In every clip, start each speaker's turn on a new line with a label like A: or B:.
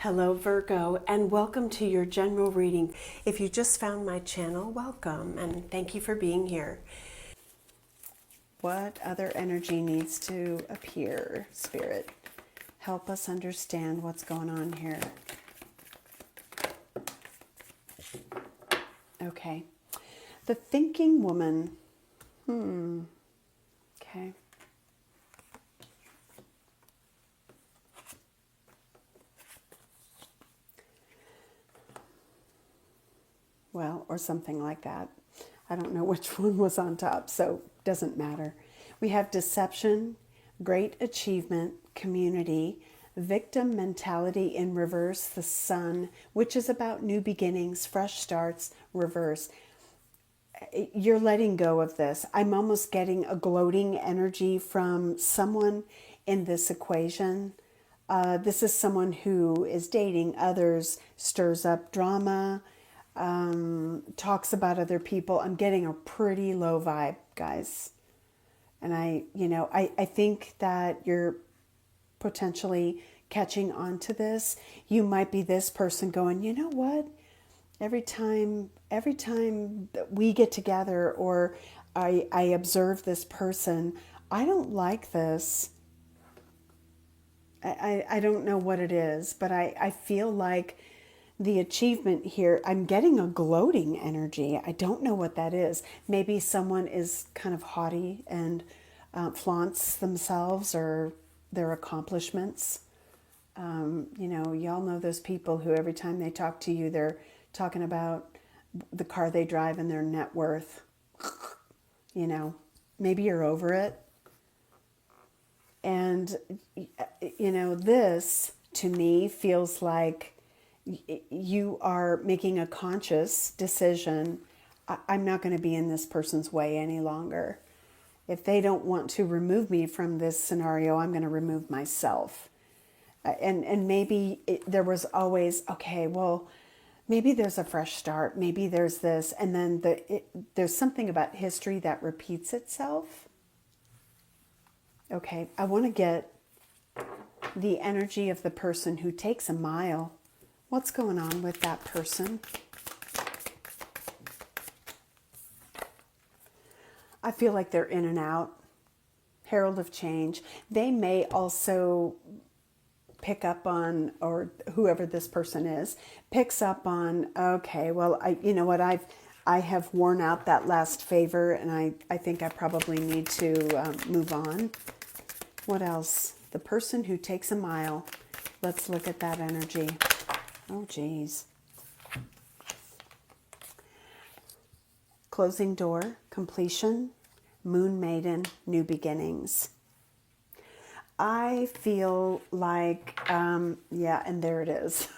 A: Hello Virgo, and welcome to your general reading. If you just found my channel, welcome and thank you for being here. What other energy needs to appear, Spirit? Help us understand what's going on here. Okay. The thinking woman. Okay. Well, or something like that. I don't know which one was on top, so doesn't matter. We have deception, great achievement, community, victim mentality in reverse, the sun, which is about new beginnings, fresh starts, reverse. You're letting go of this. I'm almost getting a gloating energy from someone in this equation. This is someone who is dating others, stirs up drama, talks about other people. I'm getting a pretty low vibe, guys. And I think that you're potentially catching on to this. You might be this person going, you know what? Every time that we get together or I observe this person, I don't like this. I don't know what it is, but I feel like the achievement here, I'm getting a gloating energy. I don't know what that is. Maybe someone is kind of haughty and flaunts themselves or their accomplishments. Y'all know those people who every time they talk to you, they're talking about the car they drive and their net worth. Maybe you're over it. And, this to me feels like you are making a conscious decision. I'm not going to be in this person's way any longer. If they don't want to remove me from this scenario, I'm going to remove myself. And maybe there was always, okay, well, maybe there's a fresh start. Maybe there's this. And then there's something about history that repeats itself. Okay, I want to get the energy of the person who takes a mile. What's going on with that person? I feel like they're in and out. Herald of change. They may also pick up on, or whoever this person is, picks up on, okay, well, I have worn out that last favor, and I think I probably need to move on. What else? The person who takes a mile. Let's look at that energy. Oh, geez. Closing door, completion, moon maiden, new beginnings. I feel like, and there it is.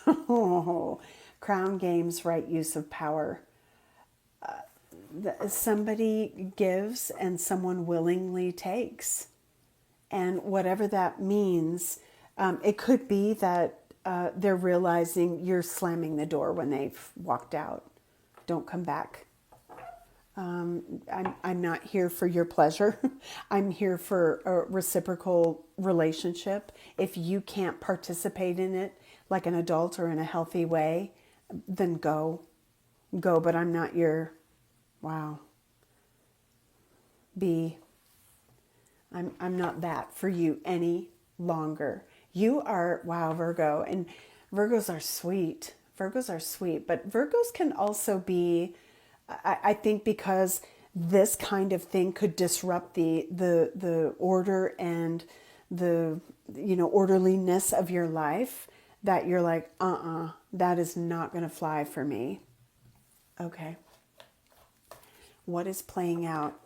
A: Crown games, right use of power. Somebody gives and someone willingly takes. And whatever that means, it could be that they're realizing you're slamming the door when they've walked out. Don't come back. I'm not here for your pleasure. I'm here for a reciprocal relationship. If you can't participate in it like an adult or in a healthy way, then go. Go, but I'm not your, I'm not that for you any longer. You are, Virgo, and Virgos are sweet. Virgos are sweet, but Virgos can also be, I think, because this kind of thing could disrupt the order and the orderliness of your life, that you're like, that is not going to fly for me. Okay. What is playing out?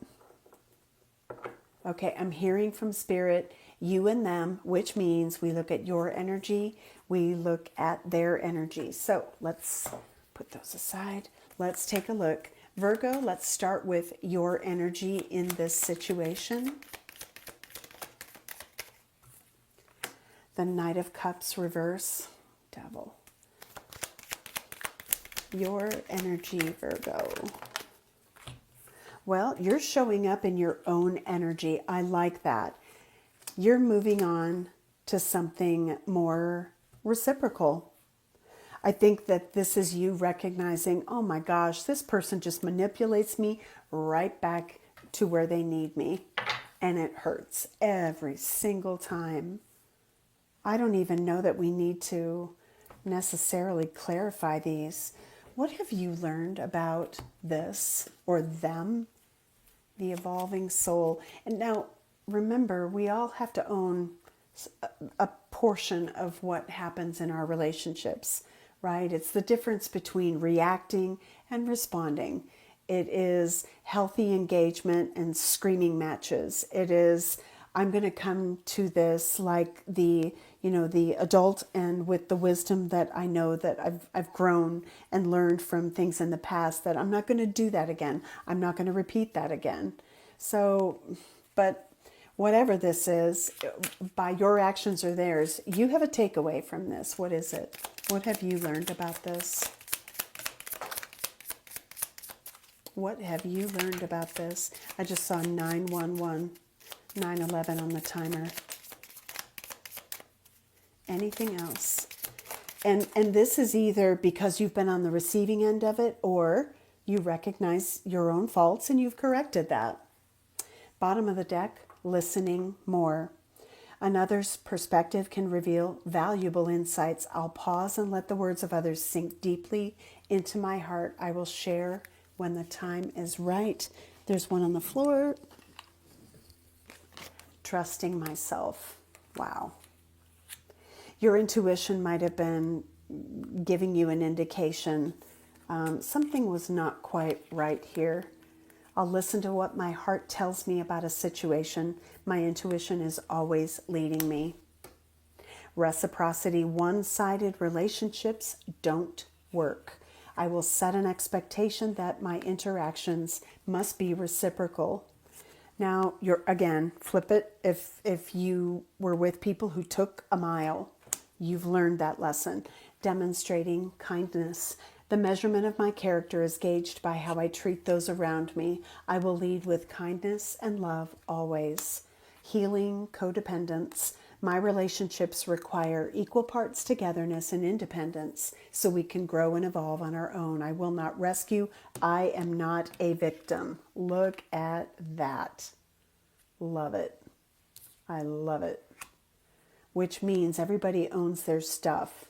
A: Okay, I'm hearing from Spirit, you and them, which means we look at your energy, we look at their energy. So let's put those aside. Let's take a look. Virgo, let's start with your energy in this situation. The Knight of Cups reverse, Devil. Your energy, Virgo. Well, you're showing up in your own energy. I like that. You're moving on to something more reciprocal. I think that this is you recognizing, oh my gosh, this person just manipulates me right back to where they need me. And it hurts every single time. I don't even know that we need to necessarily clarify these. What have you learned about this or them? The evolving soul. And now remember, we all have to own a portion of what happens in our relationships, right? It's the difference between reacting and responding. It is healthy engagement and screaming matches. It is, I'm going to come to this like the adult and with the wisdom that I know that I've grown and learned from things in the past, that I'm not going to do that again. I'm not going to repeat that again. So, but whatever this is, by your actions or theirs, you have a takeaway from this. What is it? What have you learned about this? What have you learned about this? I just saw 911, 911 on the timer. Anything else? And this is either because you've been on the receiving end of it, or you recognize your own faults and you've corrected that. Bottom of the deck, listening more. Another's perspective can reveal valuable insights. I'll pause and let the words of others sink deeply into my heart. I will share when the time is right. There's one on the floor. Trusting myself. Wow. Your intuition might have been giving you an indication. Something was not quite right here. I'll listen to what my heart tells me about a situation. My intuition is always leading me. Reciprocity, one-sided relationships don't work. I will set an expectation that my interactions must be reciprocal. Now, again, flip it. If you were with people who took a mile, you've learned that lesson. Demonstrating kindness. The measurement of my character is gauged by how I treat those around me. I will lead with kindness and love always. Healing codependence. My relationships require equal parts togetherness and independence so we can grow and evolve on our own. I will not rescue. I am not a victim. Look at that. Love it. I love it. Which means everybody owns their stuff.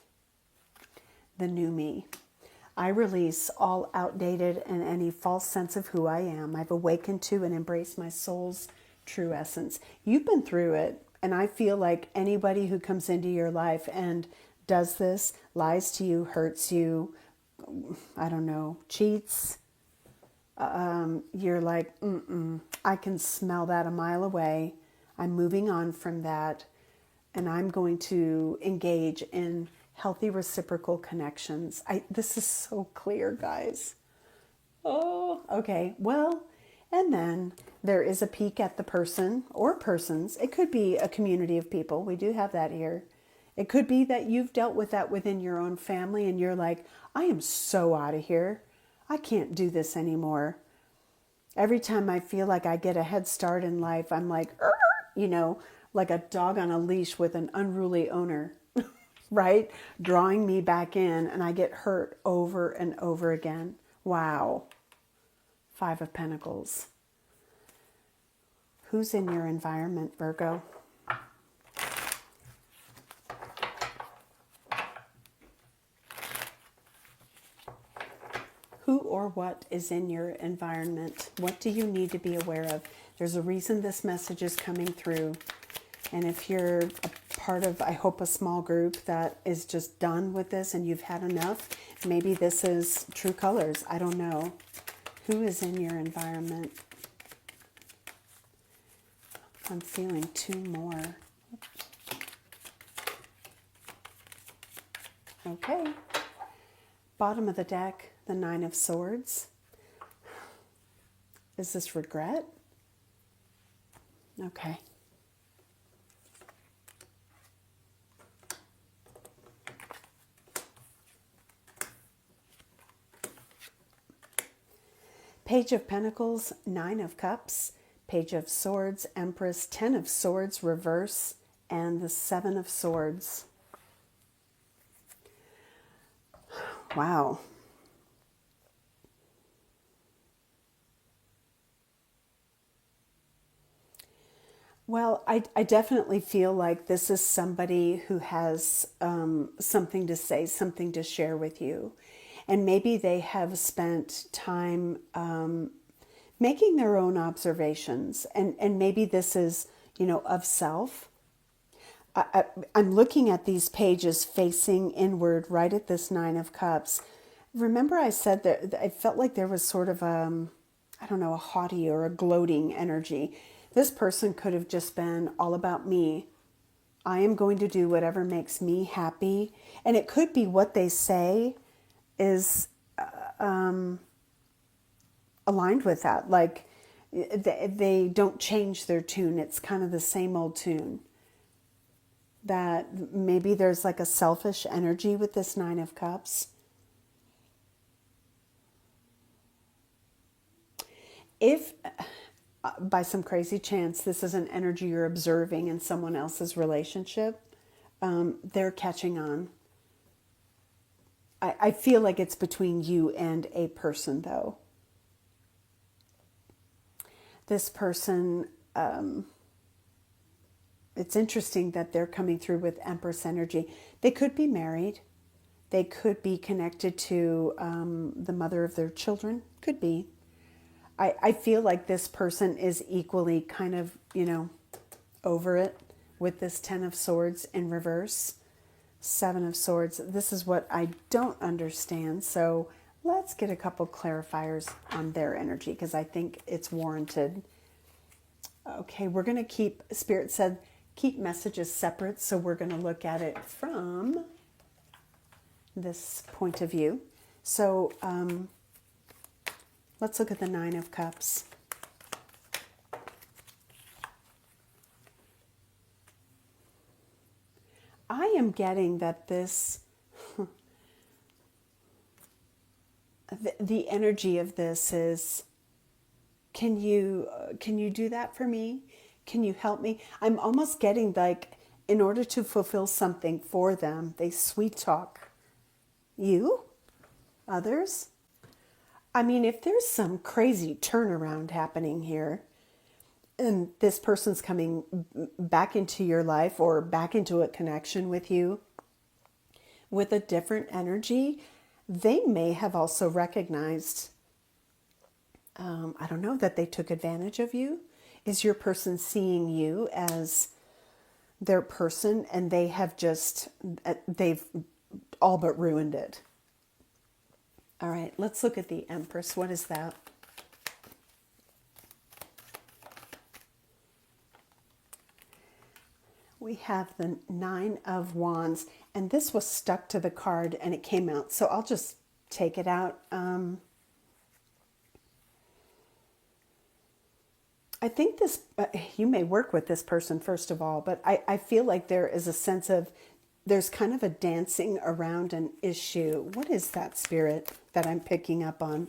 A: The new me. I release all outdated and any false sense of who I am. I've awakened to and embraced my soul's true essence. You've been through it, and I feel like anybody who comes into your life and does this, lies to you, hurts you, I don't know, cheats, you're like, I can smell that a mile away. I'm moving on from that, and I'm going to engage in healthy reciprocal connections. This is so clear, guys. Oh, okay. Well, and then there is a peek at the person or persons. It could be a community of people. We do have that here. It could be that you've dealt with that within your own family and you're like, I am so out of here. I can't do this anymore. Every time I feel like I get a head start in life, I'm like, like a dog on a leash with an unruly owner. Right? Drawing me back in, and I get hurt over and over again. Wow. 5 of Pentacles. Who's in your environment, Virgo? Who or what is in your environment? What do you need to be aware of? There's a reason this message is coming through. And if you're a part of, I hope, a small group that is just done with this and you've had enough, maybe this is true colors. I don't know. Who is in your environment? I'm feeling 2 more. Okay. Bottom of the deck, the 9 of Swords. Is this regret? Okay. Page of Pentacles, 9 of Cups, Page of Swords, Empress, 10 of Swords, reverse, and the 7 of Swords. Wow. Well, I definitely feel like this is somebody who has something to say, something to share with you. And maybe they have spent time making their own observations. And maybe this is, of self. I'm looking at these pages facing inward right at this Nine of Cups. Remember I said that I felt like there was sort of I don't know, a haughty or a gloating energy. This person could have just been all about me. I am going to do whatever makes me happy. And it could be what they say is aligned with that. Like they don't change their tune. It's kind of the same old tune. That maybe there's like a selfish energy with this Nine of Cups. If by some crazy chance this is an energy you're observing in someone else's relationship, they're catching on. I feel like it's between you and a person, though. This person, it's interesting that they're coming through with Empress energy. They could be married. They could be connected to the mother of their children. Could be. I feel like this person is equally kind of, over it with this Ten of Swords in reverse. Seven of Swords. This is what I don't understand. So let's get a couple clarifiers on their energy because I think it's warranted. Okay, we're going to keep, Spirit said, keep messages separate. So we're going to look at it from this point of view. So let's look at the Nine of Cups. I am getting that this, the energy of this is, can you do that for me? Can you help me? I'm almost getting like, in order to fulfill something for them, they sweet talk you, others. I mean, if there's some crazy turnaround happening here, and this person's coming back into your life or back into a connection with you with a different energy, they may have also recognized, I don't know, that they took advantage of you. Is your person seeing you as their person and they have just, they've all but ruined it? All right, let's look at the Empress. What is that? We have the Nine of Wands, and this was stuck to the card and it came out. So I'll just take it out. I think this, you may work with this person first of all, but I feel like there is a sense of, there's kind of a dancing around an issue. What is that, Spirit, that I'm picking up on?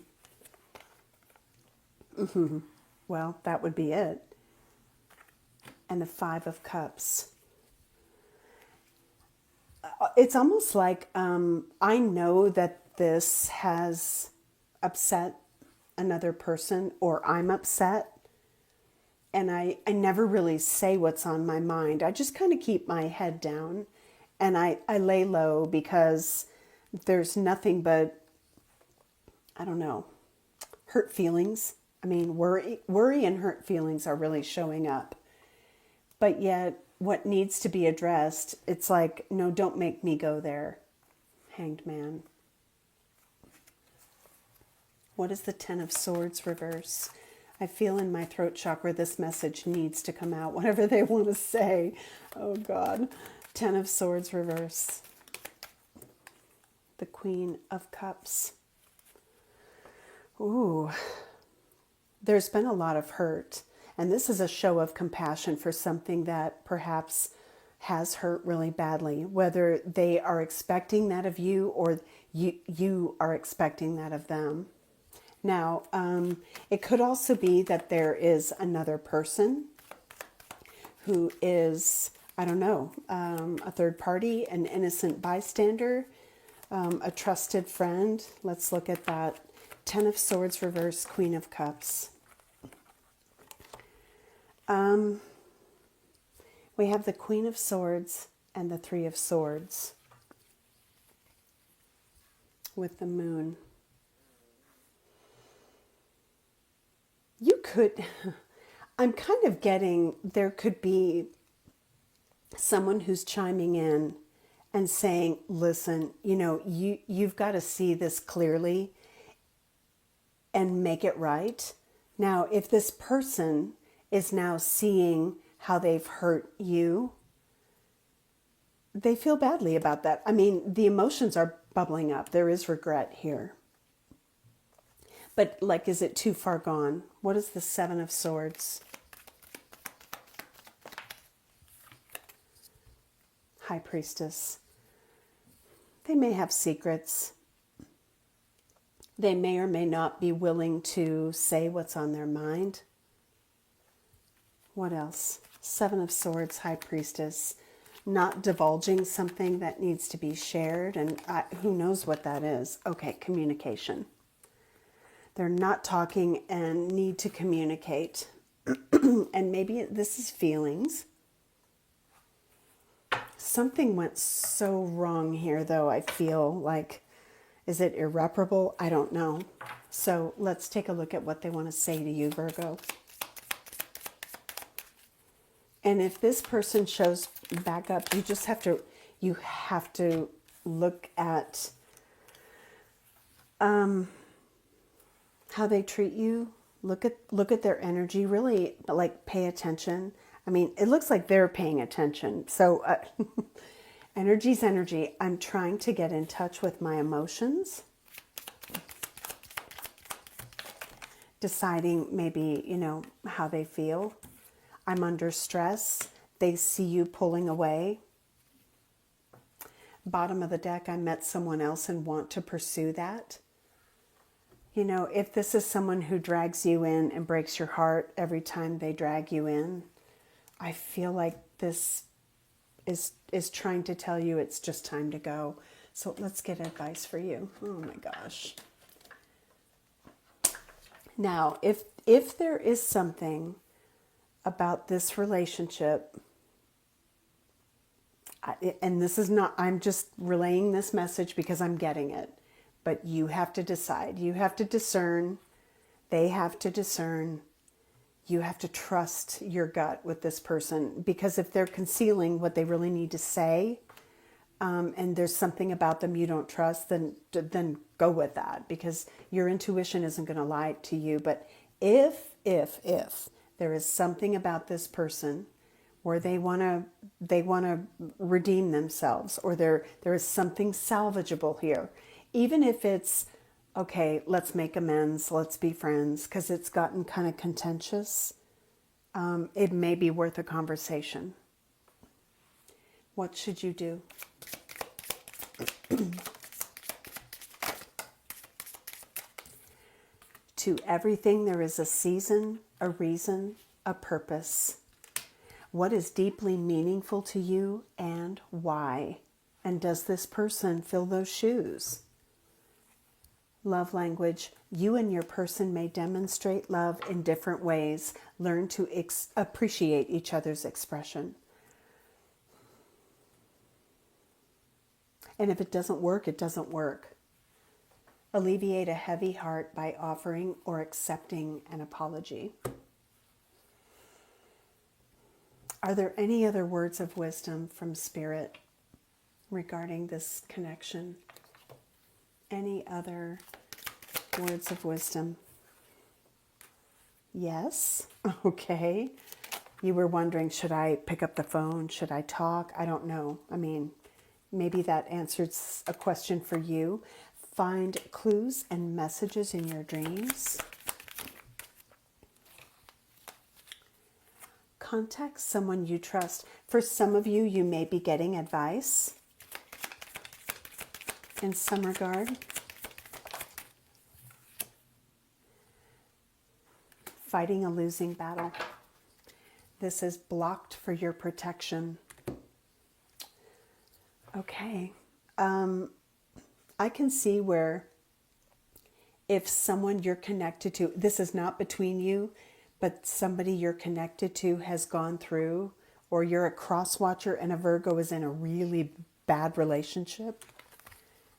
A: Well, that would be it. And the Five of Cups. It's almost like I know that this has upset another person, or I'm upset. And I never really say what's on my mind. I just kind of keep my head down and I lay low because there's nothing but, I don't know, hurt feelings. I mean, worry and hurt feelings are really showing up. But yet, what needs to be addressed, it's like, no, don't make me go there. Hanged Man. What is the Ten of Swords reverse? I feel in my throat chakra this message needs to come out, whatever they want to say. Oh, God. Ten of Swords reverse. The Queen of Cups. Ooh. There's been a lot of hurt. And this is a show of compassion for something that perhaps has hurt really badly, whether they are expecting that of you or you are expecting that of them. Now, it could also be that there is another person who is, I don't know, a third party, an innocent bystander, A trusted friend. Let's look at that. 10 of Swords reverse, Queen of Cups. We have the Queen of Swords and the Three of Swords with the Moon. You could, I'm kind of getting, there could be someone who's chiming in and saying, listen, you know, you've got to see this clearly and make it right. Now, if this person is now seeing how they've hurt you, they feel badly about that. I mean, the emotions are bubbling up. There is regret here. But like, is it too far gone? What is the Seven of Swords? High Priestess. They may have secrets. They may or may not be willing to say what's on their mind. What else? Seven of Swords, High Priestess. Not divulging something that needs to be shared, and who knows what that is. Okay, communication. They're not talking and need to communicate. And maybe this is feelings. Something went so wrong here, though, I feel like. Is it irreparable? I don't know. So let's take a look at what they want to say to you, Virgo. And if this person shows back up, you just have to, look at how they treat you. Look at their energy. Really, like, pay attention. I mean, it looks like they're paying attention. So energy's energy. I'm trying to get in touch with my emotions. Deciding maybe, you know, how they feel. I'm under stress. They see you pulling away. Bottom of the deck, I met someone else and want to pursue that. You know, if this is someone who drags you in and breaks your heart every time they drag you in, I feel like this is trying to tell you it's just time to go. So let's get advice for you. Oh my gosh. Now, if there is something about this relationship, and this is not, I'm just relaying this message because I'm getting it, but you have to decide. You have to discern. They have to discern. You have to trust your gut with this person, because if they're concealing what they really need to say, and there's something about them you don't trust, then go with that, because your intuition isn't going to lie to you. But if there is something about this person where they want to redeem themselves, or there is something salvageable here, even if it's, okay, let's make amends, let's be friends, because it's gotten kind of contentious, it may be worth a conversation. What should you do? To everything there is a season, a reason, a purpose. What is deeply meaningful to you and why? And does this person fill those shoes? Love language. You and your person may demonstrate love in different ways. Learn to appreciate each other's expression. And if it doesn't work, it doesn't work. Alleviate a heavy heart by offering or accepting an apology. Are there any other words of wisdom from Spirit regarding this connection? Any other words of wisdom? Yes? Okay. You were wondering, should I pick up the phone? Should I talk? I don't know. I mean, maybe that answers a question for you. Find clues and messages in your dreams. Contact someone you trust. For some of you, you may be getting advice in some regard. Fighting a losing battle. This is blocked for your protection. Okay. I can see where if someone you're connected to, this is not between you, but somebody you're connected to has gone through, or you're a cross watcher and a Virgo is in a really bad relationship,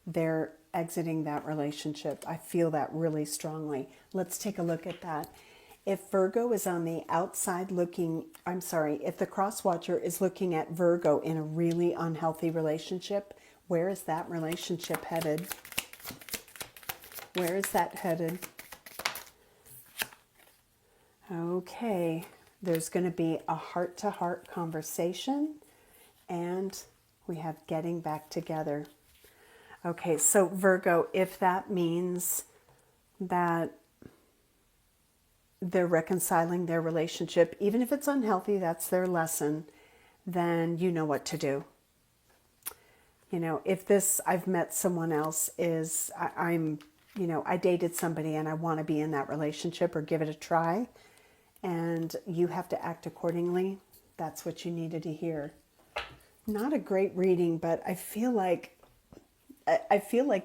A: they're exiting that relationship. I feel that really strongly. Let's take a look at that. If Virgo is on the outside looking, if the cross watcher is looking at Virgo in a really unhealthy relationship, where is that relationship headed? Where is that headed? Okay, there's going to be a heart-to-heart conversation, and we have getting back together. Okay, so Virgo, if that means that they're reconciling their relationship, even if it's unhealthy, that's their lesson, then you know what to do. You know, if this, I've met someone else, is I dated somebody and I want to be in that relationship or give it a try, and you have to act accordingly, that's what you needed to hear. Not a great reading, but I feel like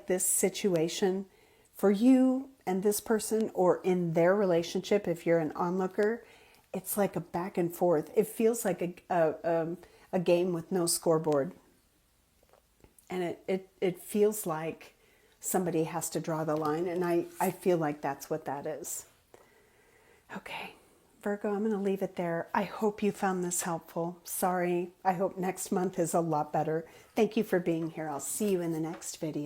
A: this situation for you and this person, or in their relationship, if you're an onlooker, it's like a back and forth. It feels like a game with no scoreboard. And it feels like somebody has to draw the line, and I feel like that's what that is. Okay, Virgo, I'm going to leave it there. I hope you found this helpful. Sorry, I hope next month is a lot better. Thank you for being here. I'll see you in the next video.